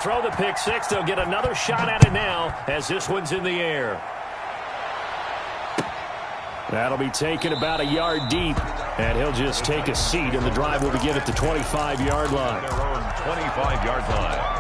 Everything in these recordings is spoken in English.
throw the pick six. They'll get another shot at it now as this one's in the air. That'll be taken about a yard deep, and he'll just take a seat, and the drive will begin at the 25-yard line. Their own 25-yard line.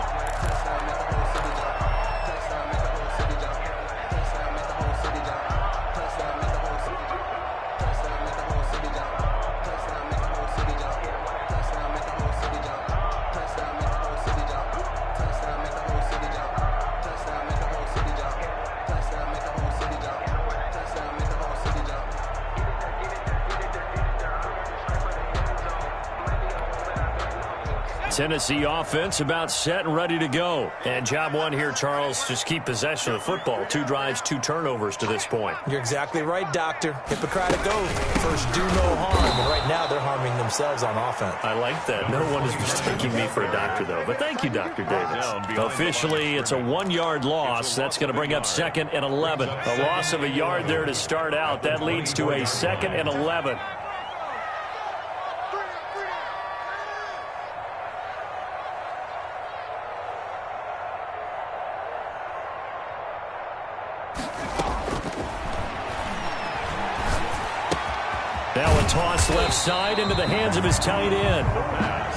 Tennessee offense about set and ready to go. And job one here, Charles, just keep possession of the football. 2 drives, 2 turnovers to this point. You're exactly right, Doctor. Hippocratic oath. First, do no harm. And right now, they're harming themselves on offense. I like that. No one is mistaking me for a doctor, though. But thank you, Dr. Davis. Officially, it's a 1-yard loss. That's going to bring up 2nd and 11. A loss of a yard there to start out. That leads to a 2nd and 11. Now a toss left side into the hands of his tight end.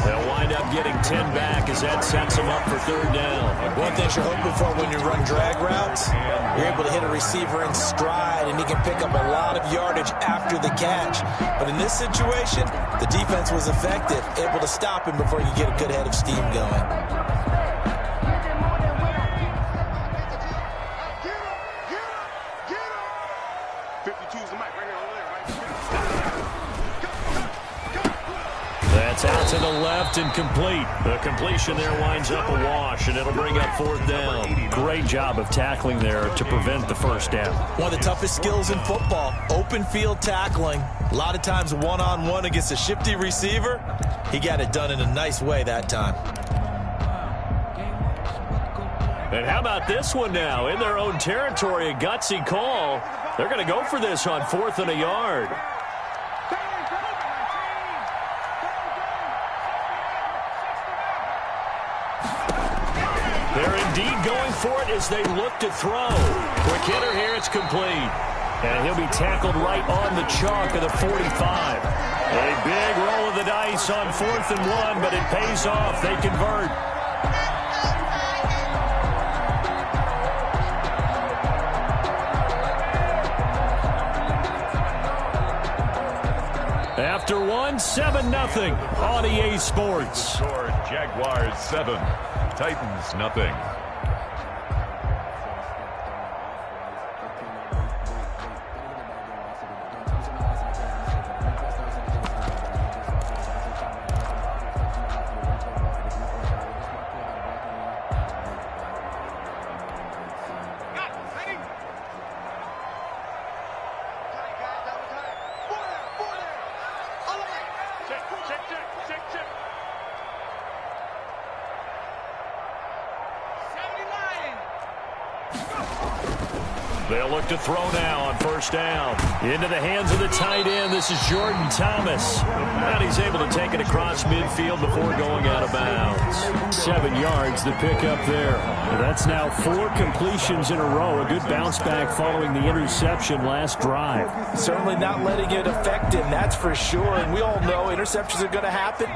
They'll wind up getting 10 back as that sets him up for 3rd down. One thing you're hoping for when you run drag routes, you're able to hit a receiver in stride, and he can pick up a lot of yardage after the catch. But in this situation, the defense was effective, able to stop him before you get a good head of steam going. That's out to the left and complete. The completion there winds up a wash, and it'll bring up 4th down. Great job of tackling there to prevent the 1st down. One of the toughest skills in football, open field tackling. A lot of times one-on-one against a shifty receiver. He got it done in a nice way that time. And how about this one now? In their own territory, a gutsy call. They're going to go for this on 4th and a yard. They're indeed going for it as they look to throw. Quick hitter here, it's complete. And he'll be tackled right on the chalk of the 45. A big roll of the dice on 4th and 1, but it pays off. They convert. After one, 7-0 on EA Sports. Score Jaguars 7, Titans nothing. They'll look to throw now on 1st down. Into the hands of the tight end. This is Jordan Thomas. And he's able to take it across midfield before going out of bounds. 7 yards, the pickup there. That's now 4 completions in a row. A good bounce back following the interception last drive. Certainly not letting it affect him, that's for sure. And we all know interceptions are going to happen.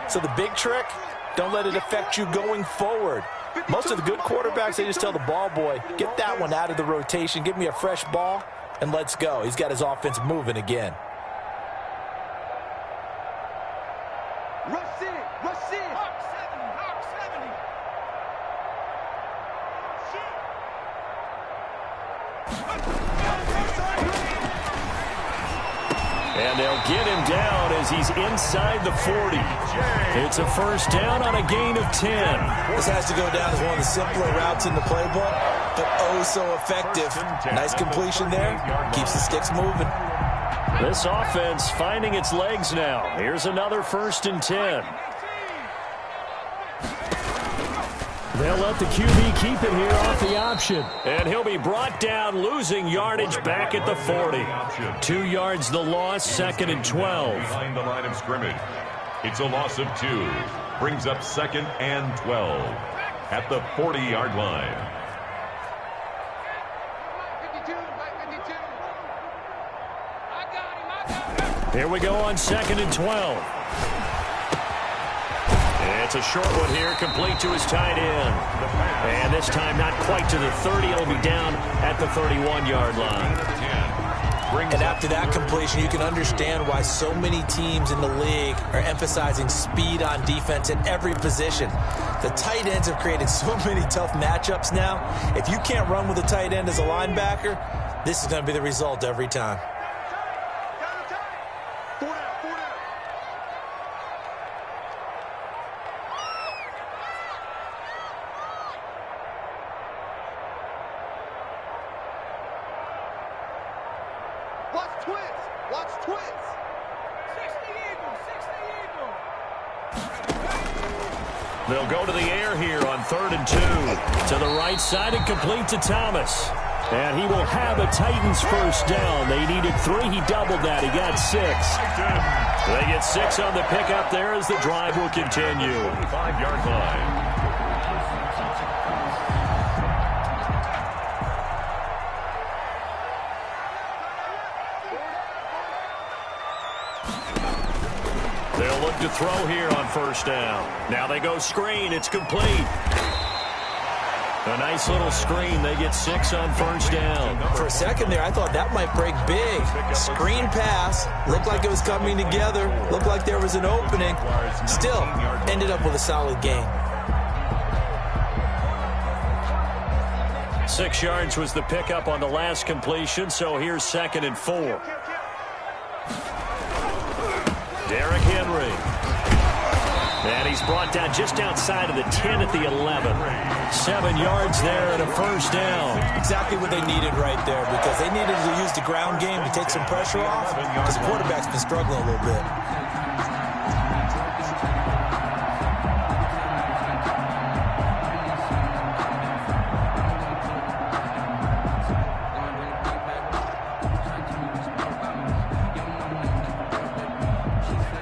So the big trick, don't let it affect you going forward. Most of the good quarterbacks, they just tell the ball boy, get that one out of the rotation, give me a fresh ball, and let's go. He's got his offense moving again. Rush in, rush in. Hawk 70. And they'll get him down as he's inside the 40. It's a 1st down on a gain of 10. This has to go down as one of the simpler routes in the playbook, but oh so effective. Nice completion there. Keeps the sticks moving. This offense finding its legs now. Here's another 1st and 10. They'll let the QB keep it here off the option. And he'll be brought down, losing yardage back at the 40. 2 yards the loss, 2nd and 12. Behind the line of scrimmage. It's a loss of 2. Brings up 2nd and 12. at the 40-yard line. Here we go on 2nd and 12. It's a short one here, complete to his tight end. And this time not quite to the 30. It'll be down at the 31-yard line. And after that completion, you can understand why so many teams in the league are emphasizing speed on defense in every position. The tight ends have created so many tough matchups now. If you can't run with a tight end as a linebacker, this is going to be the result every time. They'll go to the air here on 3rd and 2. To the right side and complete to Thomas. And he will have a Titans first down. They needed 3. He doubled that. He got 6. They get 6 on the pickup there as the drive will continue. 5-yard line. They'll look to throw here on 1st down. Now they go screen. It's complete. A nice little screen. They get 6 on 1st down. For a second there, I thought that might break big. Screen pass. Looked like it was coming together. Looked like there was an opening. Still, ended up with a solid gain. 6 yards was the pickup on the last completion, so here's 2nd and 4. Derrick Henry. And he's brought down just outside of the 10 at the 11. 7 yards there and a 1st down. Exactly what they needed right there, because they needed to use the ground game to take some pressure off, because the quarterback's been struggling a little bit.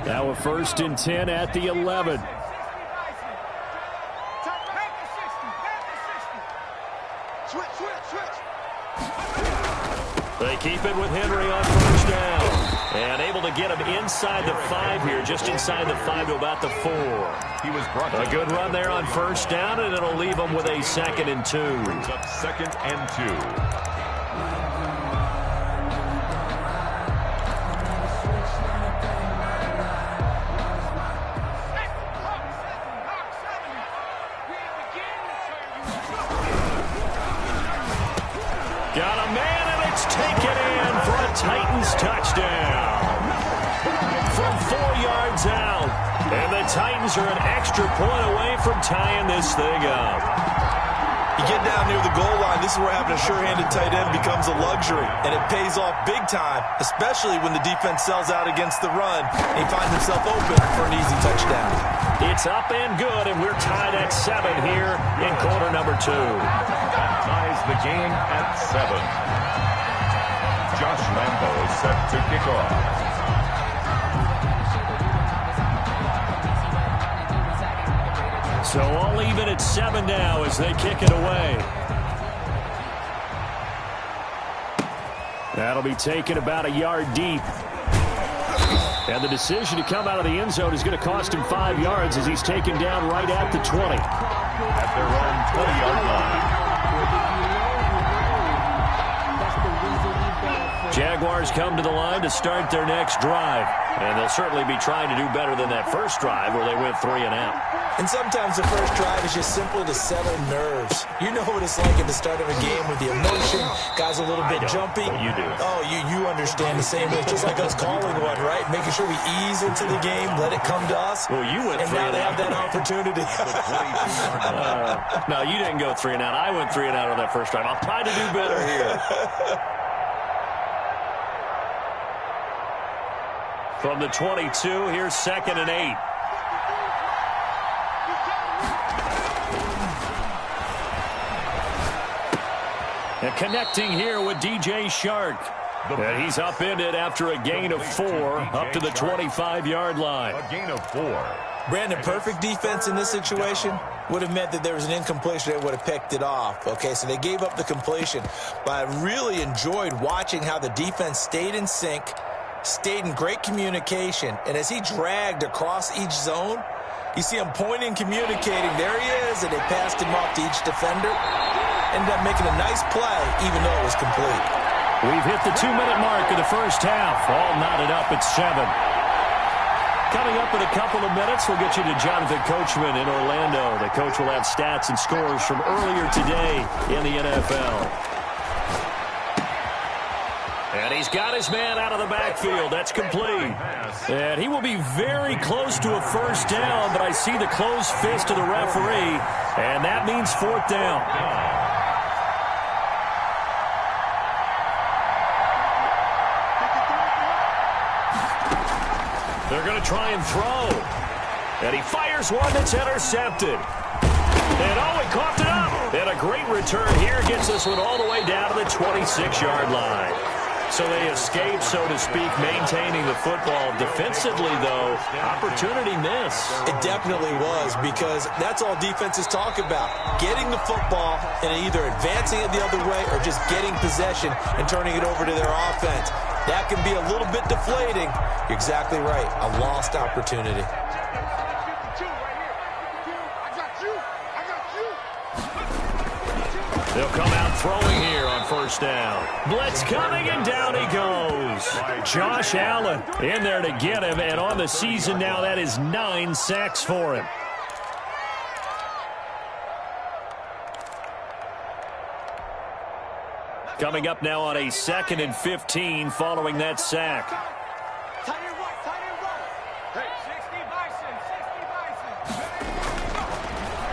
Now a 1st and 10 at the 11. They keep it with Henry on 1st down. And able to get him inside the 5 here, just inside the 5 to about the 4. He was brought a good run there on 1st down, and it'll leave him with a 2nd and 2. Brings up 2nd and 2. Got a man, and it's taken in for a Titans touchdown. From 4 yards out. And the Titans are an extra point away from tying this thing up. You get down near the goal line, this is where having a sure-handed tight end becomes a luxury. And it pays off big time, especially when the defense sells out against the run. And he finds himself open for an easy touchdown. It's up and good, and we're tied at 7 here in quarter number 2. That ties the game at 7. Josh Lambo is set to kick off. So all even at 7 now as they kick it away. That'll be taken about a yard deep. And the decision to come out of the end zone is going to cost him 5 yards as he's taken down right at the 20. At their own 20-yard line. Jaguars come to the line to start their next drive. And they'll certainly be trying to do better than that first drive where they went 3 and out. And sometimes the first drive is just simply to settle nerves. You know what it's like at the start of a game with the emotion. Guys a little bit jumpy. You do. Oh, you understand the same way. Just like us calling one, right? Making sure we ease into the game, let it come to us. Well, you went 3 and out. And now they have that opportunity. No, you didn't go 3 and out. I went 3 and out on that first drive. I'll try to do better here. From the 22, here's 2nd and 8. And connecting here with DJ Shark. And he's upended after a gain of 4 up to the 25-yard line. A gain of 4. Brandon, perfect defense in this situation. would have meant that there was an incompletion that would have picked it off. Okay, so they gave up the completion. But I really enjoyed watching how the defense stayed in sync, stayed in great communication, and as he dragged across each zone, you see him pointing, communicating. There he is, and they passed him off to each defender. Ended up making a nice play, even though it was complete. We've hit the 2-minute mark of the first half. All knotted up at 7. Coming up in a couple of minutes, we'll get you to Jonathan Coachman in Orlando. The coach will have stats and scores from earlier today in the NFL. And he's got his man out of the backfield. That's complete. And he will be very close to a first down, but I see the closed fist of the referee, and that means 4th down. They're going to try and throw. And he fires one that's intercepted. And oh, he coughed it up. And a great return here gets this one all the way down to the 26-yard line. So they escape, so to speak, maintaining the football. Defensively, though, opportunity miss. It definitely was, because that's all defenses talk about. Getting the football and either advancing it the other way or just getting possession and turning it over to their offense. That can be a little bit deflating. You're exactly right. A lost opportunity. They'll come out throwing here on first down. Blitz coming, and down he goes. Josh Allen in there to get him, and on the season now, that is 9 sacks for him. Coming up now on a 2nd and 15 following that sack.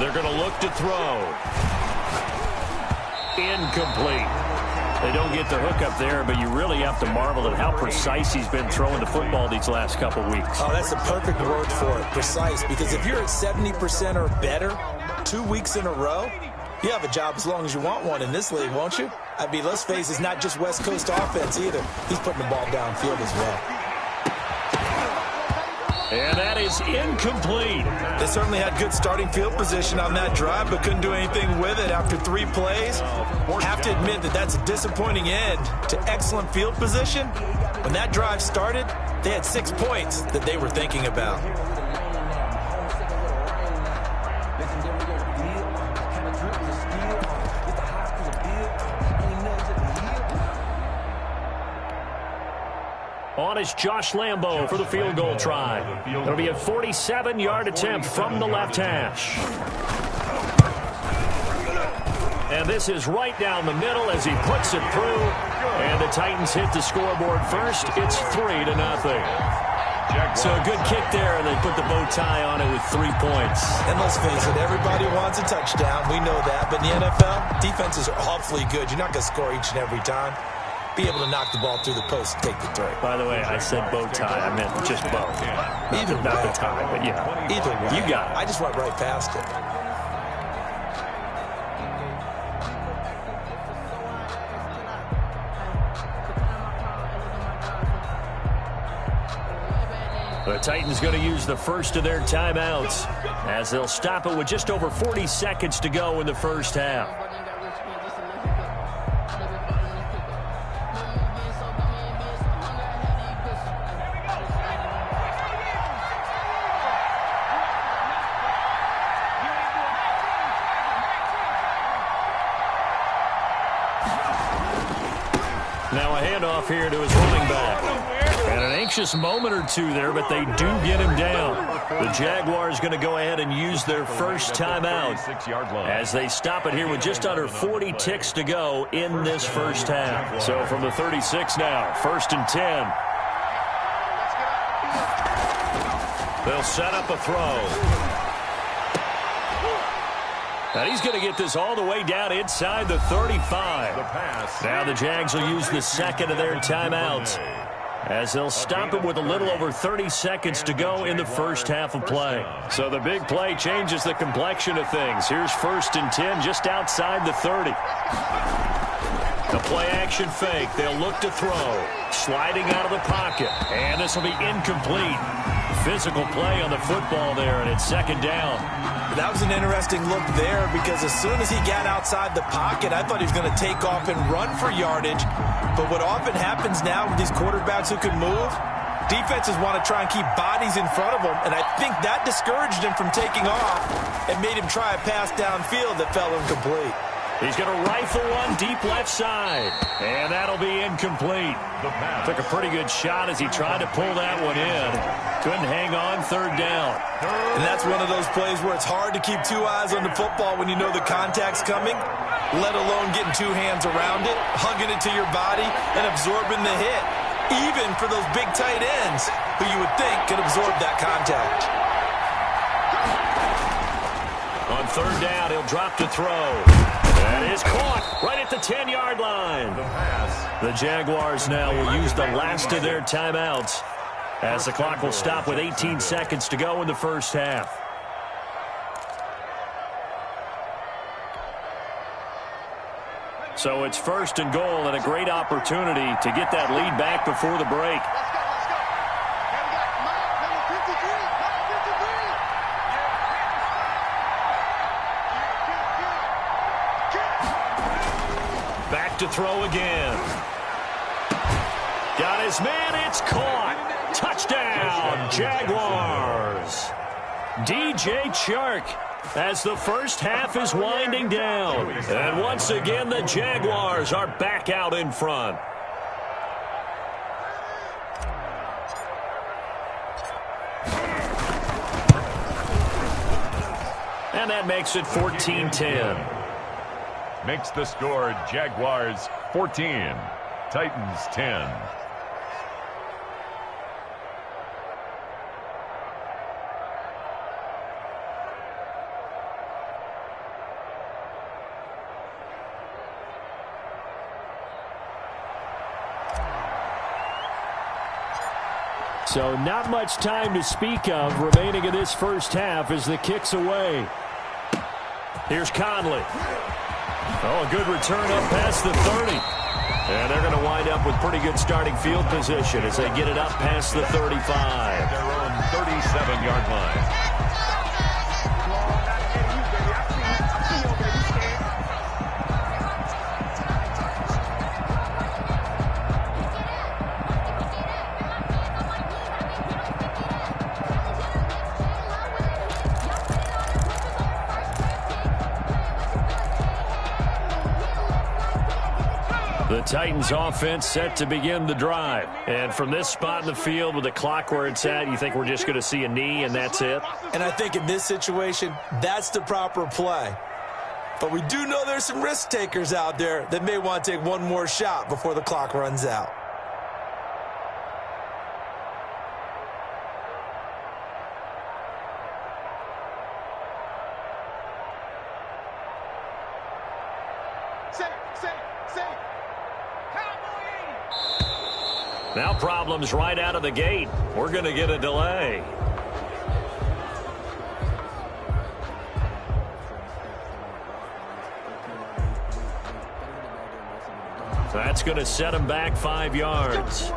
They're going to look to throw. Incomplete. They don't get the hook up there, but you really have to marvel at how precise he's been throwing the football these last couple weeks. Oh, that's a perfect word for it, precise, because if you're at 70% or better 2 weeks in a row, you have a job as long as you want one in this league, won't you? I mean, let's face it, it's not just West Coast offense either. He's putting the ball downfield as well. And that is incomplete. They certainly had good starting field position on that drive, but couldn't do anything with it after 3 plays. Have to admit that that's a disappointing end to excellent field position. When that drive started, they had 6 points that they were thinking about. On is Josh Lambo for the field goal try. It'll be a 47-yard attempt from the left hash. And this is right down the middle as he puts it through. And the Titans hit the scoreboard first. It's 3-0. So a good kick there, and they put the bow tie on it with 3 points. And let's face it, everybody wants a touchdown. We know that. But in the NFL, defenses are awfully good. You're not going to score each and every time. Be able to knock the ball through the post and take the three. By the way, I said bow tie. I meant just bow. Either not way. the tie, but yeah. Either way. You got it. I just went right past it. The Titans going to use the first of their timeouts as they'll stop it with just over 40 seconds to go in the first half. Now a handoff here to his running back. And an anxious moment or two there, but they do get him down. The Jaguars going to go ahead and use their first timeout as they stop it here with just under 40 ticks to go in this first half. So from the 36 now, 1st and 10. They'll set up a throw. And he's going to get this all the way down inside the 35. Now the Jags will use the second of their timeouts as they'll stop it with a little over 30 seconds to go in the first half of play. So the big play changes the complexion of things. Here's 1st and 10 just outside the 30. The play-action fake. They'll look to throw. Sliding out of the pocket. And this will be incomplete. Physical play on the football there, and it's second down. That was an interesting look there because as soon as he got outside the pocket, I thought he was going to take off and run for yardage. But what often happens now with these quarterbacks who can move, defenses want to try and keep bodies in front of them, and I think that discouraged him from taking off and made him try a pass downfield that fell incomplete. He's going to rifle one deep left side, and that'll be incomplete. Took a pretty good shot as he tried to pull that one in. Couldn't hang on, third down. And that's one of those plays where it's hard to keep two eyes on the football when you know the contact's coming, let alone getting two hands around it, hugging it to your body, and absorbing the hit, even for those big tight ends who you would think could absorb that contact. On third down, he'll drop to throw. That is caught right at the 10-yard line. The Jaguars now will use the last of their timeouts as the clock will stop with 18 seconds to go in the first half. So it's first and goal and a great opportunity to get that lead back before the break. Back to throw again. Got his man, it's caught. Touchdown, Jaguars. DJ Chark as the first half is winding down. And once again, the Jaguars are back out in front. And that makes it 14-10. Makes the score Jaguars 14, Titans 10. So not much time to speak of remaining in this first half as the kick's away. Here's Conley. Oh, a good return up past the 30. And they're going to wind up with pretty good starting field position as they get it up past the 35. Their own 37-yard line. The Titans offense set to begin the drive. And from this spot in the field with the clock where it's at, you think we're just going to see a knee and that's it? And I think in this situation, that's the proper play. But we do know there's some risk takers out there that may want to take one more shot before the clock runs out. Now problems right out of the gate. We're going to get a delay. That's going to set him back 5 yards.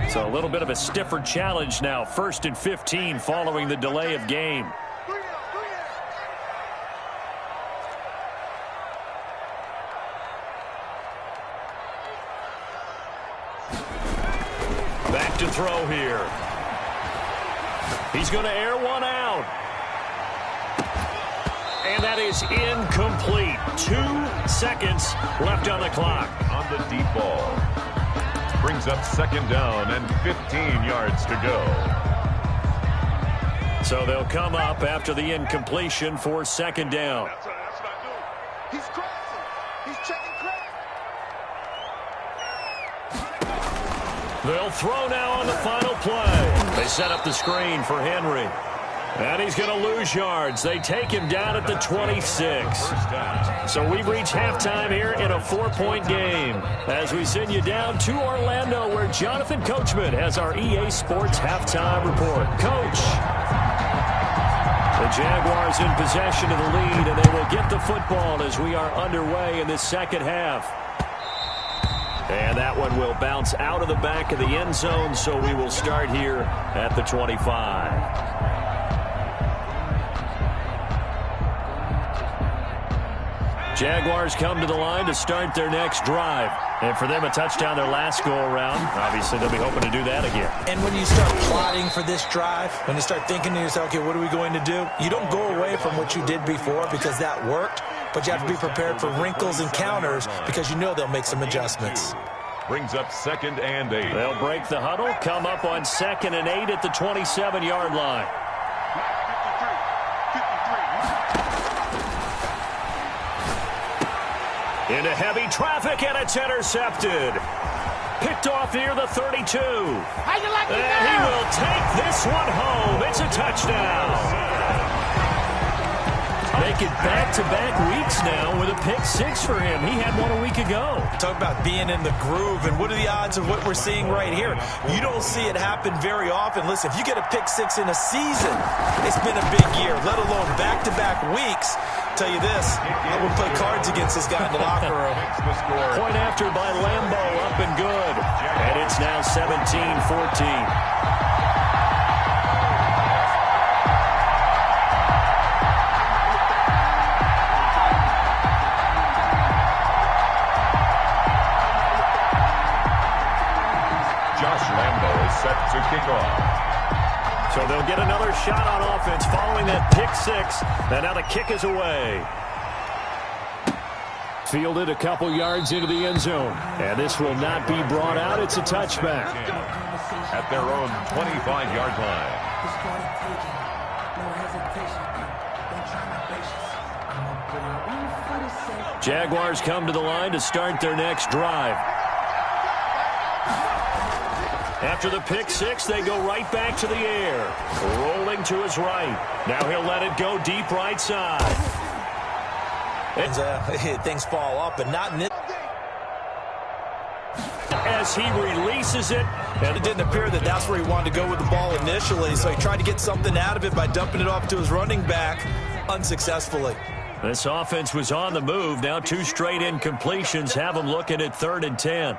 So a little bit of a stiffer challenge now. 1st and 15 following the delay of game. Back to throw here. He's going to air one out. And that is incomplete. 2 seconds left on the clock. On the deep ball. Brings up 2nd down and 15 yards to go. So they'll come up after the incompletion for 2nd down. That's what I do. He's crossing. He's checking crack. They'll throw now on the final play. They set up the screen for Henry. And he's going to lose yards. They take him down at the 26. So we've reached halftime here in a 4-point game as we send you down to Orlando where Jonathan Coachman has our EA Sports halftime report. Coach. The Jaguars in possession of the lead, and they will get the football as we are underway in this second half. And that one will bounce out of the back of the end zone, so we will start here at the 25. Jaguars come to the line to start their next drive. And for them, a touchdown their last go-around. Obviously, they'll be hoping to do that again. And when you start plotting for this drive, when you start thinking to yourself, okay, what are we going to do? You don't go away from what you did before because that worked, but you have to be prepared for wrinkles and counters because you know they'll make some adjustments. Brings up 2nd and 8. They'll break the huddle, come up on 2nd and 8 at the 27-yard line. Into heavy traffic, and it's intercepted. Picked off near the 32. And he will take this one home. It's a touchdown. Make it back-to-back weeks now with a pick-6 for him. He had one a week ago. Talk about being in the groove, and what are the odds of what we're seeing right here? You don't see it happen very often. Listen, if you get a pick-6 in a season, it's been a big year, let alone back-to-back weeks. Tell you this, I would play cards against this guy in the locker room. Point after by Lambo, up and good. And it's now 17-14. Set to kick off. So they'll get another shot on offense following that pick-6. And now the kick is away. Fielded a couple yards into the end zone. And this will not be brought out. It's a touchback. At their own 25-yard line. Jaguars come to the line to start their next drive. After the pick-6, they go right back to the air. Rolling to his right. Now he'll let it go deep right side. Things fall off, but not in this. As he releases it. And it didn't appear that that's where he wanted to go with the ball initially, so he tried to get something out of it by dumping it off to his running back unsuccessfully. This offense was on the move. Now 2 straight incompletions have them looking at 3rd and 10.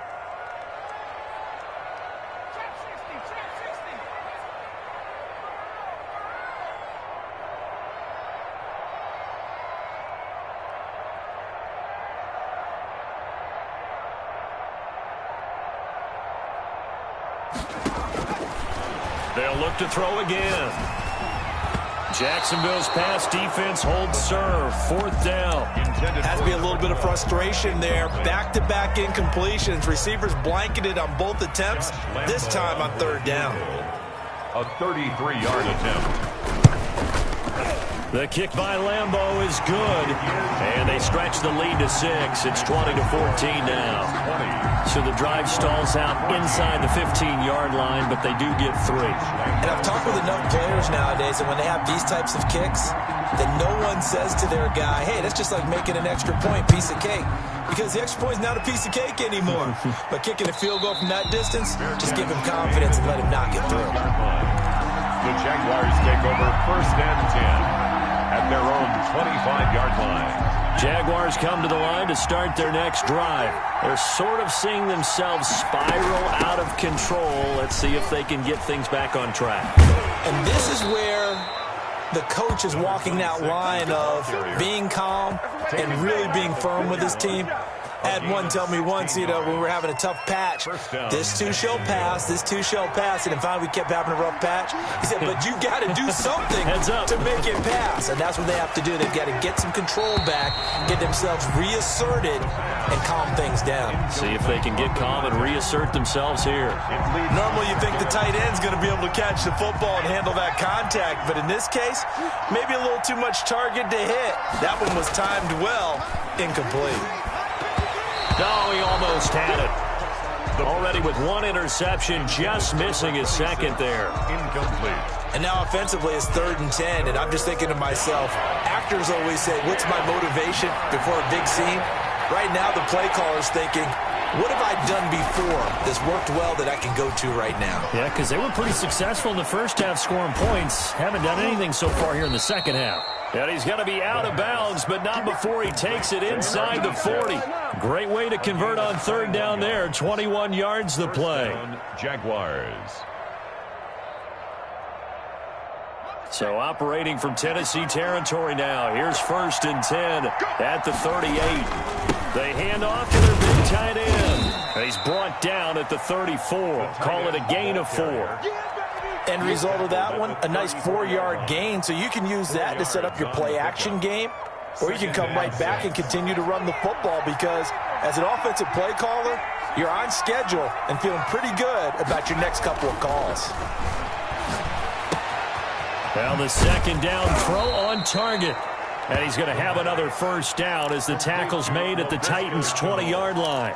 They'll look to throw again. Jacksonville's pass defense holds serve. 4th down. Has to be a little bit of frustration there. Back-to-back incompletions. Receivers blanketed on both attempts. This time on 3rd down. A 33-yard attempt. The kick by Lambo is good. And they stretch the lead to 6. It's 20-14 now. So the drive stalls out inside the 15-yard line, but they do get 3. And I've talked with enough players nowadays, and when they have these types of kicks, then no one says to their guy, hey, that's just like making an extra point, piece of cake. Because the extra point is not a piece of cake anymore. But kicking a field goal from that distance, just give him confidence and let him knock it through. The Jaguars take over 1st and 10. At their own 25-yard line. Jaguars come to the line to start their next drive. They're sort of seeing themselves spiral out of control. Let's see if they can get things back on track. And this is where the coach is walking that line of being calm and really being firm with his team. Had one tell me once, when we were having a tough patch, this too shall pass, this too shall pass, and finally we kept having a rough patch. He said, but you got to do something to make it pass, and that's what they have to do. They've got to get some control back, get themselves reasserted, and calm things down. See if they can get calm and reassert themselves here. Normally you think the tight end's going to be able to catch the football and handle that contact, but in this case, maybe a little too much target to hit. That one was timed well, incomplete. No, he almost had it. Already with one interception, just missing his second there. Incomplete. And now offensively it's 3rd and 10, and I'm just thinking to myself, actors always say, what's my motivation before a big scene? Right now the play caller's thinking, what have I done before that's worked well that I can go to right now? Yeah, because they were pretty successful in the first half scoring points. Haven't done anything so far here in the second half. And he's going to be out of bounds, but not before he takes it inside the 40. Great way to convert on 3rd down there. 21 yards the play. Jaguars. So operating from Tennessee territory now. Here's 1st and 10 at the 38. They hand off to their big tight end. And he's brought down at the 34. Call it a gain of 4. End result of that one, a nice 4-yard gain. So you can use that to set up your play-action game, or you can come right back and continue to run the football because as an offensive play caller, you're on schedule and feeling pretty good about your next couple of calls. Well, the 2nd down throw on target. And he's going to have another 1st down as the tackle's made at the Titans' 20-yard line.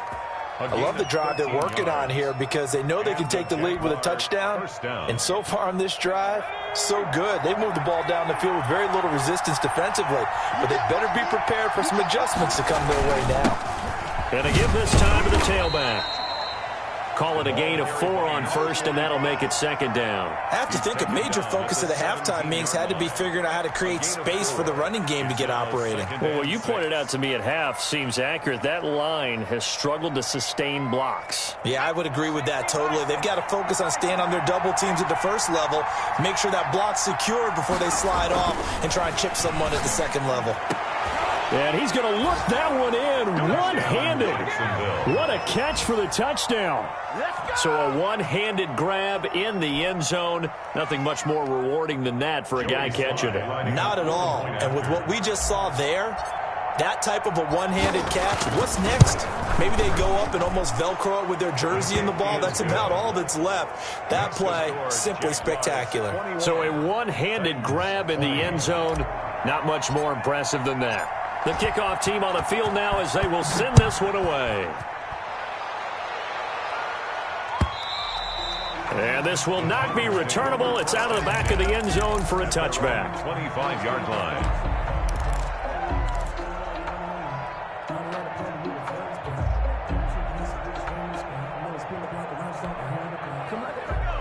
I love the drive they're working on here because they know they can take the lead with a touchdown. And so far on this drive, so good. They moved the ball down the field with very little resistance defensively. But they better be prepared for some adjustments to come their way now. And to give this time to the tailback. Call it a gain of 4 on 1st, and that'll make it 2nd down. I have to think a major focus of the halftime meetings had to be figuring out how to create space for the running game to get operating. Well, what you pointed out to me at half seems accurate. That line has struggled to sustain blocks. Yeah, I would agree with that totally. They've got to focus on staying on their double teams at the 1st level, make sure that block's secured before they slide off and try and chip someone at the 2nd level. And he's going to look that one in one-handed. What a catch for the touchdown. So a one-handed grab in the end zone. Nothing much more rewarding than that for a guy catching it. Not at all. And with what we just saw there, that type of a one-handed catch, what's next? Maybe they go up and almost Velcro it with their jersey in the ball. That's about all that's left. That play, simply spectacular. So a one-handed grab in the end zone. Not much more impressive than that. The kickoff team on the field now as they will send this one away. And this will not be returnable. It's out of the back of the end zone for a touchback. 25-yard line.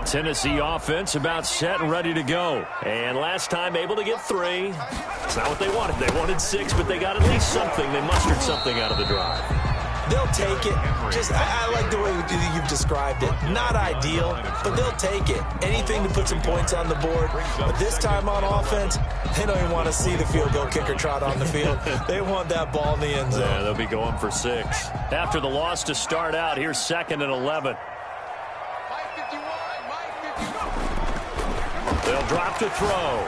Tennessee offense about set and ready to go. And last time able to get 3. It's not what they wanted. They wanted 6, but they got at least something. They mustered something out of the drive. They'll take it. I like the way you've described it. Not ideal, but they'll take it. Anything to put some points on the board. But this time on offense, they don't even want to see the field goal kicker trot on the field. They want that ball in the end zone. Yeah, they'll be going for 6. After the loss to start out, here's 2nd and 11. They'll drop to throw.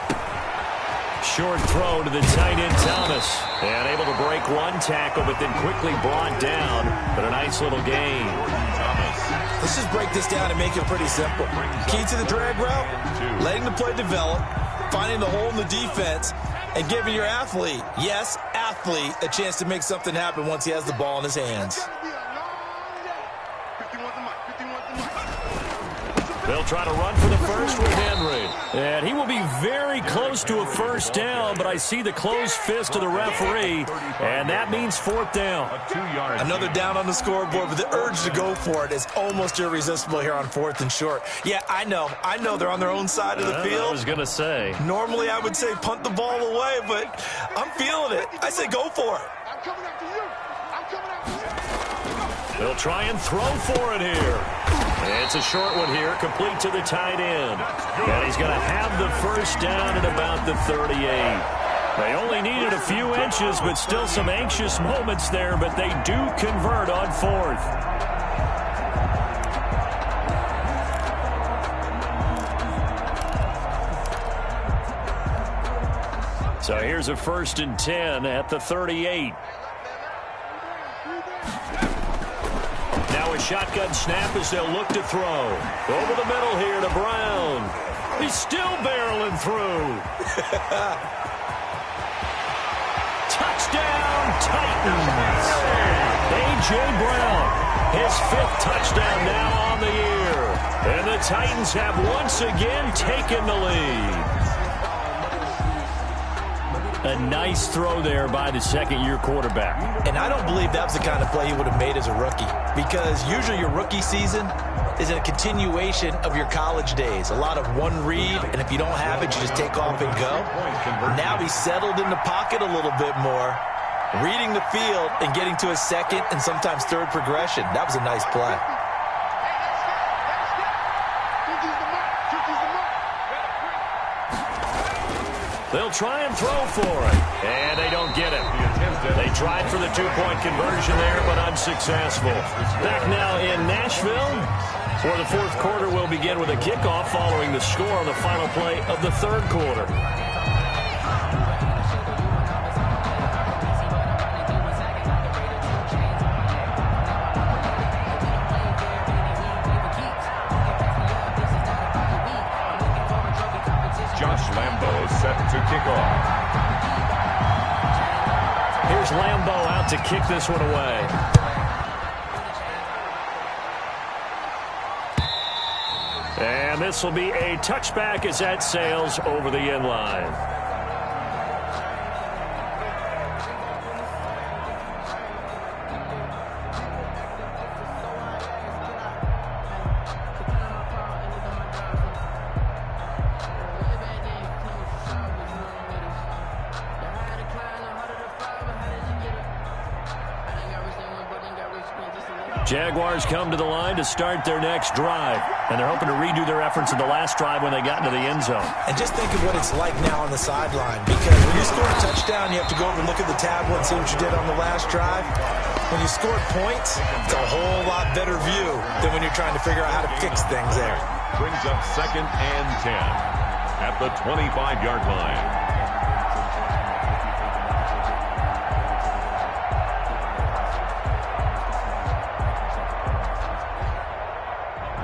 Short throw to the tight end, Thomas. And able to break one tackle, but then quickly brought down. But a nice little gain. Let's just break this down and make it pretty simple. Key to the drag route, letting the play develop, finding the hole in the defense, and giving your athlete, yes, athlete, a chance to make something happen once he has the ball in his hands. They'll try to run for the first with Henry. And he will be very close to a 1st down, but I see the closed fist of the referee, and that means 4th down. Another down on the scoreboard, but the urge to go for it is almost irresistible here on 4th and short. Yeah, I know they're on their own side of the field. I was going to say. Normally I would say punt the ball away, but I'm feeling it. I say go for it. I'm coming after you. I'm coming after you. They'll try and throw for it here. It's a short one here, complete to the tight end. And he's going to have the 1st down at about the 38. They only needed a few inches, but still some anxious moments there, but they do convert on 4th. So here's a 1st and 10 at the 38. Now a shotgun snap as they'll look to throw. Over the middle here to Brown. He's still barreling through. Touchdown, Titans. A.J. Brown His 5th touchdown now on the year. And the Titans have once again taken the lead. A nice throw there by the second-year quarterback. And I don't believe that was the kind of play he would have made as a rookie, because usually your rookie season is a continuation of your college days. A lot of one read, and if you don't have it, you just take off and go. Now he's settled in the pocket a little bit more, reading the field and getting to his second and sometimes third progression. That was a nice play. They'll try and throw for it, and they don't get it. They tried for the 2-point conversion there, but unsuccessful. Back now in Nashville, where the 4th quarter will begin with a kickoff following the score on the final play of the 3rd quarter. Set to kick off. Here's Lambeau out to kick this one away. And this will be a touchback as that sails over the end line. Jaguars come to the line to start their next drive, and they're hoping to redo their efforts in the last drive when they got into the end zone. And just think of what it's like now on the sideline, because when you score a touchdown, you have to go over and look at the tablet and see what you did on the last drive. When you scored points, it's a whole lot better view than when you're trying to figure out how to fix things there. Brings up 2nd and 10 at the 25-yard line.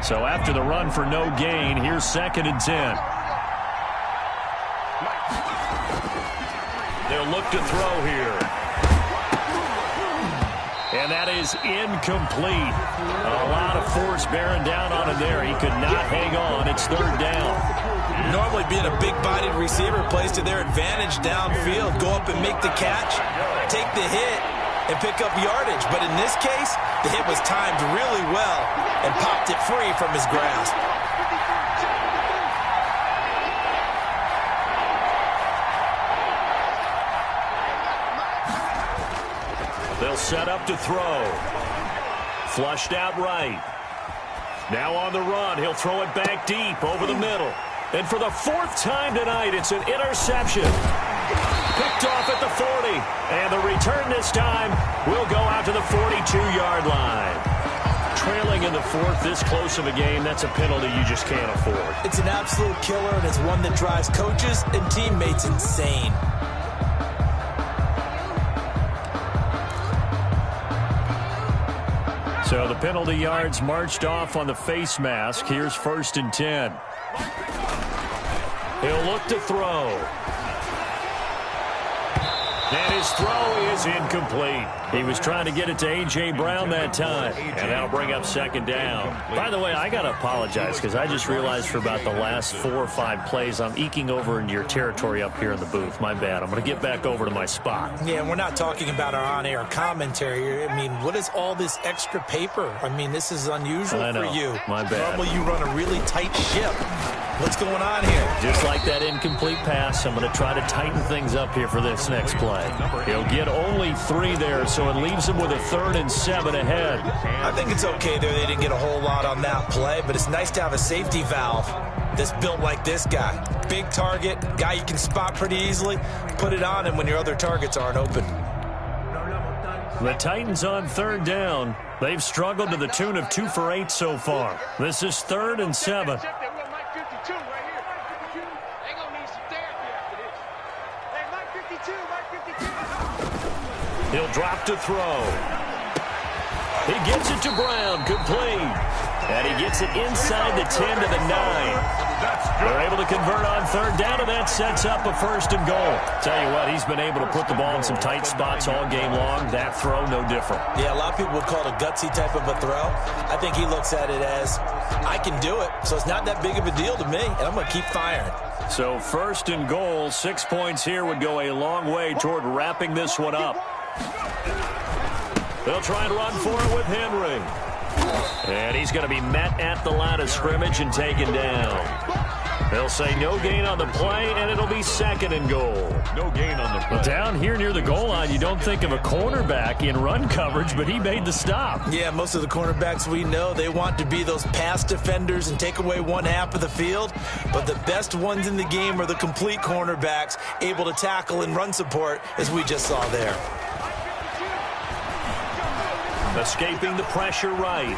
So after the run for no gain, here's 2nd and 10. They'll look to throw here. And that is incomplete. A lot of force bearing down on him there. He could not hang on. It's 3rd down. Normally being a big-bodied receiver plays to their advantage downfield. Go up and make the catch, take the hit, and pick up yardage. But in this case, the hit was timed really well and popped it free from his grasp. They'll set up to throw. Flushed out right. Now on the run, he'll throw it back deep over the middle. And for the 4th time tonight, it's an interception. Picked off at the 40. And the return this time will go out to the 42-yard line. Trailing in the 4th, this close of a game, that's a penalty you just can't afford. It's an absolute killer, and it's one that drives coaches and teammates insane. So the penalty yards marched off on the face mask. Here's 1st and 10. He'll look to throw. And his throw is incomplete. He was trying to get it to A.J. Brown that time. And that'll bring up 2nd down. By the way, I got to apologize because I just realized for about the last 4 or 5 plays, I'm eking over into your territory up here in the booth. My bad. I'm going to get back over to my spot. Yeah, and we're not talking about our on-air commentary. I mean, what is all this extra paper? I mean, this is unusual for you. My bad. Normally you run a really tight ship. What's going on here? Just like that incomplete pass, I'm going to try to tighten things up here for this next play. He'll get only 3 there, so it leaves him with a 3rd and 7 ahead. I think it's okay there. They didn't get a whole lot on that play, but it's nice to have a safety valve that's built like this guy. Big target, guy you can spot pretty easily. Put it on him when your other targets aren't open. The Titans on 3rd down. They've struggled to the tune of 2 for 8 so far. This is 3rd and 7. He'll drop to throw. He gets it to Brown, complete. And he gets it inside the 10 to the 9. They're able to convert on third down, and that sets up a 1st and goal. Tell you what, he's been able to put the ball in some tight spots all game long. That throw, no different. Yeah, a lot of people would call it a gutsy type of a throw. I think he looks at it as, I can do it, so it's not that big of a deal to me, and I'm going to keep firing. So 1st and goal, 6 points here would go a long way toward wrapping this one up. They'll try and run for it with Henry. And he's going to be met at the line of scrimmage and taken down. They'll say no gain on the play, and it'll be 2nd and goal. No gain on the play. Well, down here near the goal line, you don't think of a cornerback in run coverage, but he made the stop. Yeah, most of the cornerbacks we know, they want to be those pass defenders and take away one half of the field. But the best ones in the game are the complete cornerbacks, able to tackle and run support, as we just saw there. Escaping the pressure right.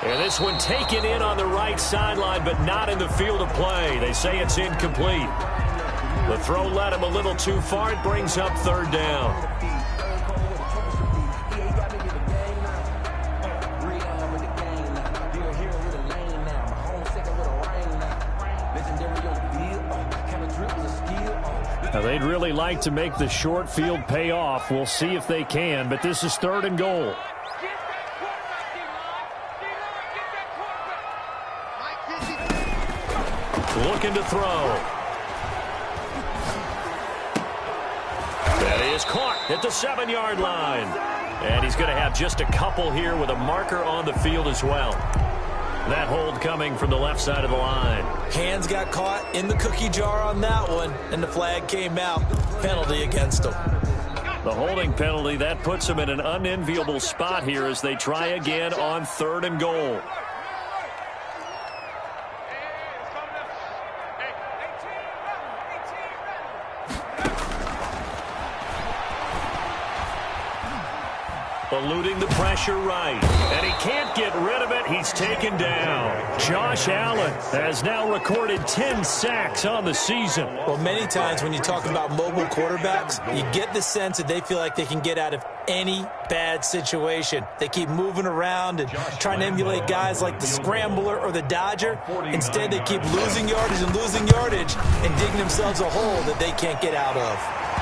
And this one taken in on the right sideline, but not in the field of play. They say it's incomplete. The throw led him a little too far. It brings up 3rd down. Now, they'd really like to make the short field pay off. We'll see if they can, but this is 3rd and goal. Looking to throw. That is caught at the 7-yard line. And he's going to have just a couple here with a marker on the field as well. That hold coming from the left side of the line. Hands got caught in the cookie jar on that one, and the flag came out. Penalty against him. The holding penalty, that puts him in an unenviable spot here as they try again on 3rd and goal. Eluding the pressure right. And he can't get rid of it. He's taken down. Josh Allen has now recorded 10 sacks on the season. Well, many times when you talk about mobile quarterbacks, you get the sense that they feel like they can get out of any bad situation. They keep moving around and trying to emulate guys like the Scrambler or the Dodger. Instead, they keep losing yardage and digging themselves a hole that they can't get out of.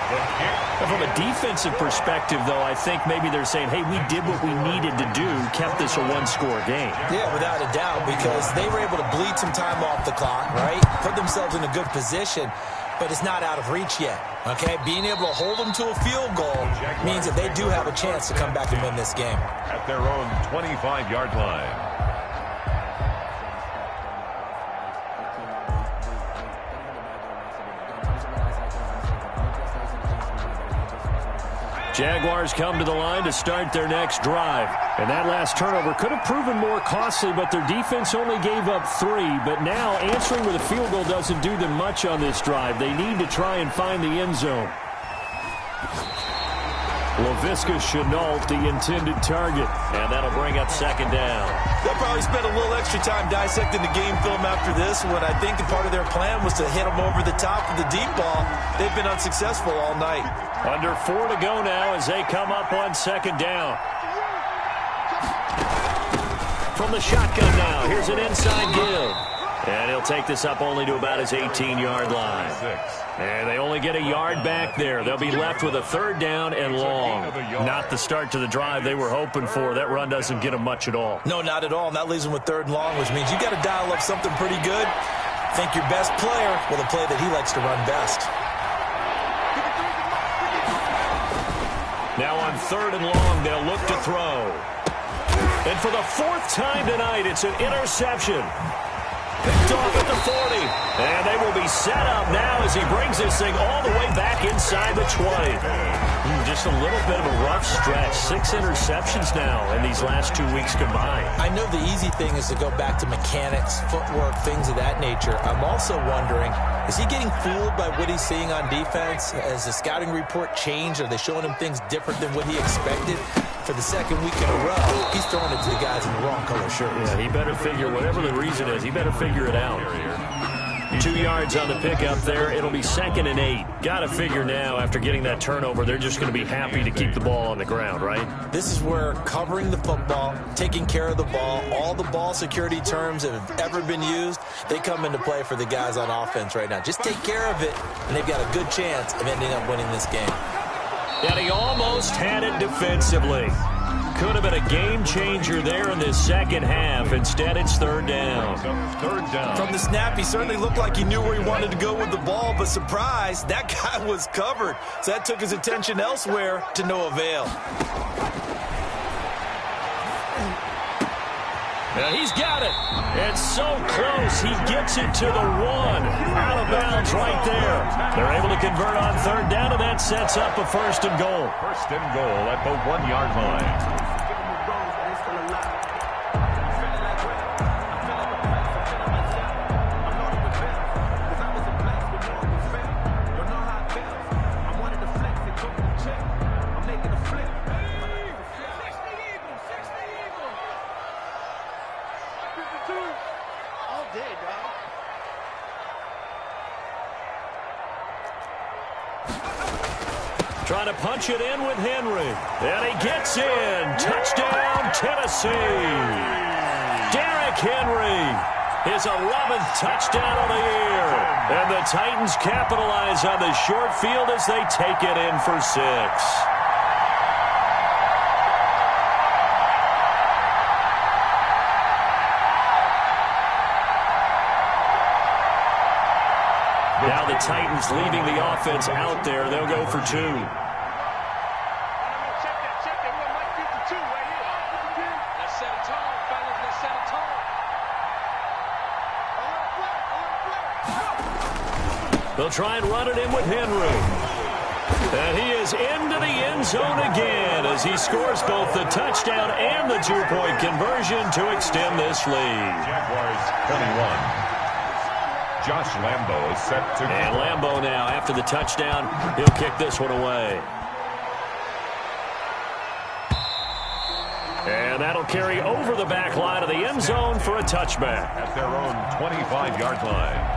From a defensive perspective, though, I think maybe they're saying, hey, we did what we needed to do, kept this a one-score game. Yeah, without a doubt, because they were able to bleed some time off the clock, right? Put themselves in a good position, but it's not out of reach yet, okay? Being able to hold them to a field goal means that they do have a chance to come back and win this game. At their own 25-yard line. Jaguars come to the line to start their next drive. And that last turnover could have proven more costly, but their defense only gave up 3. But now answering with a field goal doesn't do them much on this drive. They need to try and find the end zone. Laviska Shenault, the intended target. And that'll bring up 2nd down. They'll probably spend a little extra time dissecting the game film after this one. I think part of their plan was to hit them over the top of the deep ball. They've been unsuccessful all night. Under 4 to go now as they come up on 2nd down. From the shotgun now, here's an inside give. And he'll take this up only to about his 18-yard line. And they only get a yard back there. They'll be left with a 3rd down and long. Not the start to the drive they were hoping for. That run doesn't get them much at all. No, not at all. And that leaves them with 3rd and long, which means you got to dial up something pretty good. Think your best player with a play that he likes to run best. Now on 3rd and long, they'll look to throw. And for the 4th time tonight, it's an interception. Picked off at the 40. And they will be set up now as he brings this thing all the way back inside the 20. Just a little bit of a rough stretch. 6 interceptions now in these last 2 weeks combined. I know the easy thing is to go back to mechanics, footwork, things of that nature. I'm also wondering, is he getting fooled by what he's seeing on defense? Has the scouting report changed? Are they showing him things different than what he expected? For the 2nd week in a row, he's throwing it to the guys in the wrong color shirts. Yeah, he better figure, whatever the reason is, he better figure it out. 2 yards on the pickup there. It'll be 2nd and 8. Got to figure now, after getting that turnover, they're just going to be happy to keep the ball on the ground, right? This is where covering the football, taking care of the ball, all the ball security terms that have ever been used, they come into play for the guys on offense right now. Just take care of it, and they've got a good chance of ending up winning this game. And he almost had it defensively. Could have been a game changer there in this second half. Instead, it's 3rd down. From the snap, he certainly looked like he knew where he wanted to go with the ball, but surprise, that guy was covered. So that took his attention elsewhere to no avail. Now he's got it. It's so close. He gets it to the 1. Out of bounds right there. They're able to convert on 3rd down, and that sets up a 1st and goal. 1st and goal at the 1-yard line. Trying to punch it in with Henry. And he gets in. Touchdown, Tennessee. Derrick Henry. His 11th touchdown of the year. And the Titans capitalize on the short field as they take it in for 6. Now the Titans leaving the offense out there. They'll go for 2. They'll try and run it in with Henry. And he is into the end zone again as he scores both the touchdown and the 2-point conversion to extend this lead. Jaguars 21. Josh Lambo is set to... And Lambo now, after the touchdown, he'll kick this one away. And that'll carry over the back line of the end zone for a touchback. At their own 25-yard line.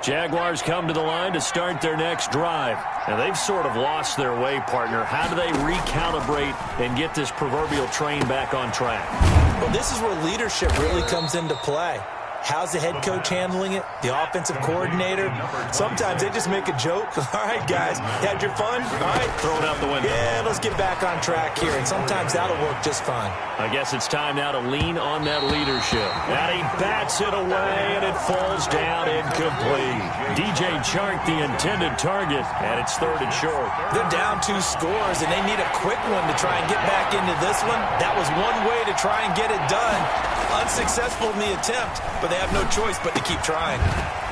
Jaguars come to the line to start their next drive. And they've sort of lost their way, partner. How do they recalibrate and get this proverbial train back on track? Well, this is where leadership really comes into play. How's the head coach handling it? The offensive coordinator? Sometimes they just make a joke. All right, guys, had your fun? All right. Throw it out the window. Yeah, let's get back on track here. And sometimes that'll work just fine. I guess it's time now to lean on that leadership. And he bats it away, and it falls down incomplete. DJ Chark, the intended target, and it's 3rd and short. They're down 2 scores, and they need a quick one to try and get back into this one. That was one way to try and get it done. Unsuccessful in the attempt, but they have no choice but to keep trying.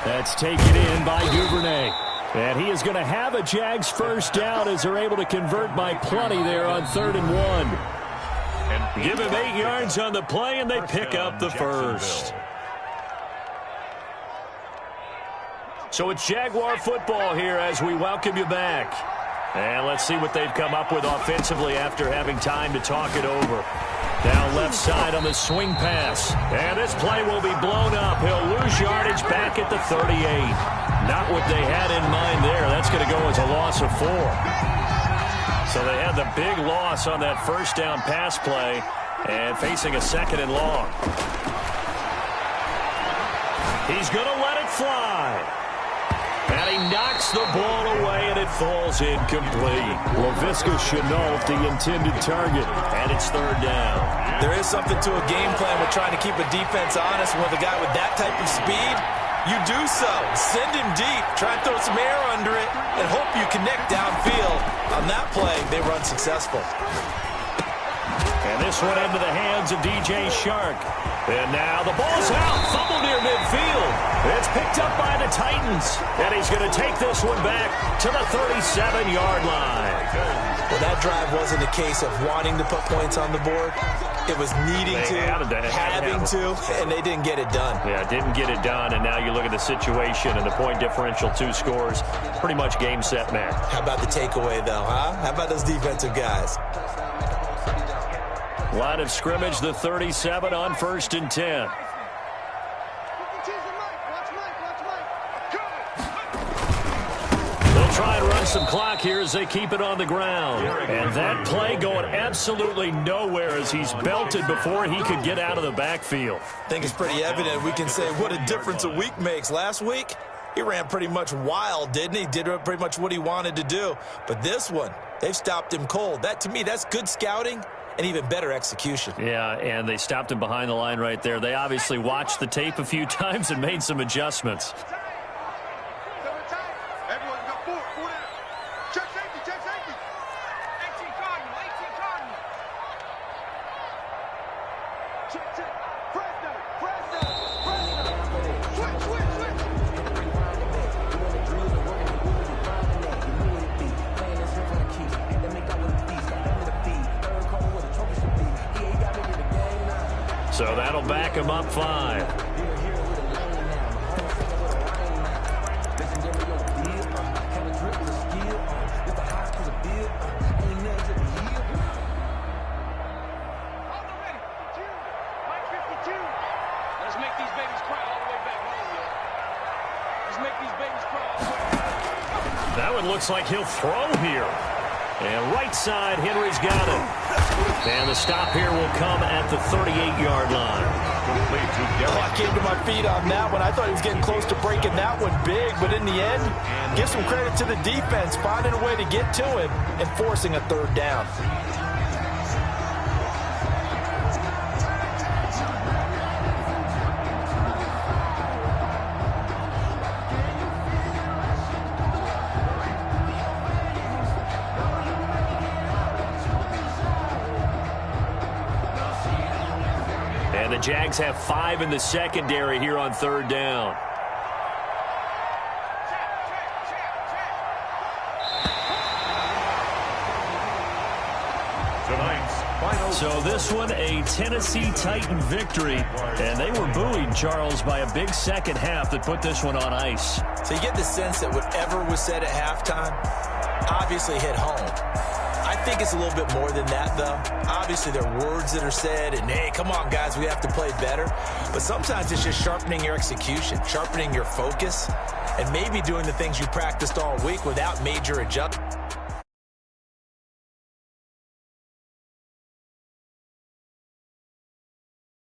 That's taken in by Duvernay. And he is going to have a Jags 1st down as they're able to convert by plenty there on 3rd and 1. Give him 8 yards on the play, and they pick up the 1st. So it's Jaguar football here as we welcome you back. And let's see what they've come up with offensively after having time to talk it over. Now left side on the swing pass. And this play will be blown up. He'll lose yardage back at the 38. Not what they had in mind there. That's going to go as a loss of 4. So they had the big loss on that 1st down pass play and facing a 2nd and long. He's going to let it fly. And he knocks the ball away, and it falls incomplete. Laviska Shenault, the intended target, and it's 3rd down. There is something to a game plan with trying to keep a defense honest. With a guy with that type of speed, you do so. Send him deep. Try and throw some air under it, and hope you connect downfield. On that play, they were unsuccessful. And this one into the hands of DJ Shark. And now the ball's out. Fumble near midfield. It's picked up by the Titans. And he's going to take this one back to the 37-yard line. Well, that drive wasn't a case of wanting to put points on the board. It was needing having to, and they didn't get it done. Yeah, didn't get it done, and now you look at the situation and the point differential, 2 scores, pretty much game, set, match. How about the takeaway, though, huh? How about those defensive guys? Line of scrimmage, the 37 on 1st and 10. They'll try and run some clock here as they keep it on the ground. And that play going absolutely nowhere as he's belted before he could get out of the backfield. I think it's pretty evident. We can say what a difference a week makes. Last week, he ran pretty much wild, didn't he? Did pretty much what he wanted to do. But this one, they've stopped him cold. That, to me, that's good scouting and even better execution. Yeah, and they stopped him behind the line right there. They obviously watched the tape a few times and made some adjustments. So that'll back him up 5. That one looks like he'll throw here. And right side, Henry's got it. And the stop here will come at the 38-yard line. I came to my feet on that one. I thought he was getting close to breaking that one big, but in the end, give some credit to the defense, finding a way to get to him and forcing a 3rd down. And the Jags have 5 in the secondary here on 3rd down. So this one, a Tennessee Titan victory. And they were buoyed, Charles, by a big second half that put this one on ice. So you get the sense that whatever was said at halftime obviously hit home. I think it's a little bit more than that, though. Obviously, there are words that are said, and, hey, come on, guys, we have to play better. But sometimes it's just sharpening your execution, sharpening your focus, and maybe doing the things you practiced all week without major adjustments.